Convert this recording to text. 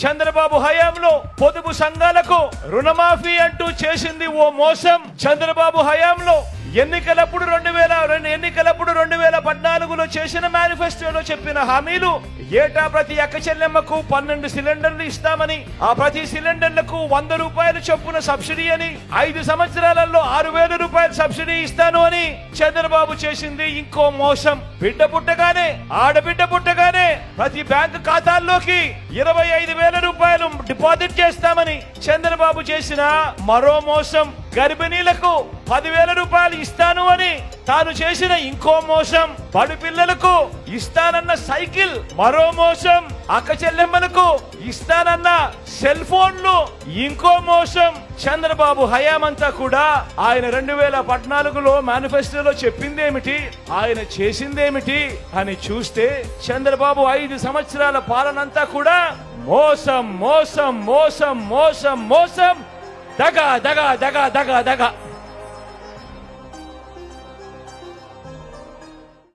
చంద్రబాబు హయాంలో పొదుపు సంఘాలకు రుణమాఫీ అంటూ చేసింది ఓ మోసం. చంద్రబాబు హయాంలో ఎన్నికలప్పుడు 2014లో చేసిన మేనిఫెస్టోలో చెప్పిన హామీలు ఏటా ప్రతి అక్క చెల్లెమ్మకు 12 సిలిండర్లు ఇస్తామని, ఆ ప్రతి సిలిండర్లకు 100 రూపాయలు చొప్పున సబ్సిడీ అని, 5 సంవత్సరాలలో 6,000 రూపాయలు సబ్సిడీ ఇస్తాను అని చంద్రబాబు చేసింది ఇంకో మోసం. బిడ్డ పుట్టగానే, ఆడబిడ్డ పుట్టగానే ప్రతి బ్యాంకు ఖాతాల్లోకి 25,000 రూపాయలు డిపాజిట్ చేస్తామని చంద్రబాబు చేసిన మరో మోసం. గర్భిణీలకు 10,000 రూపాయలు ఇస్తాను అని తాను చేసిన ఇంకో మోసం. బడి పిల్లలకు ఇస్తానన్న సైకిల్ మరో మోసం. అక్క చెల్లెమ్మలకు ఇస్తానన్న సెల్ ఫోన్లు ఇంకో మోసం. చంద్రబాబు హయామంతా కూడా ఆయన 2014లో మేనిఫెస్టోలో చెప్పిందేమిటి, ఆయన చేసిందేమిటి అని చూస్తే చంద్రబాబు 5 సంవత్సరాల పాలనంతా కూడా మోసం మోసం మోసం మోసం మోసం, దగా దగా దగా దగా దగా.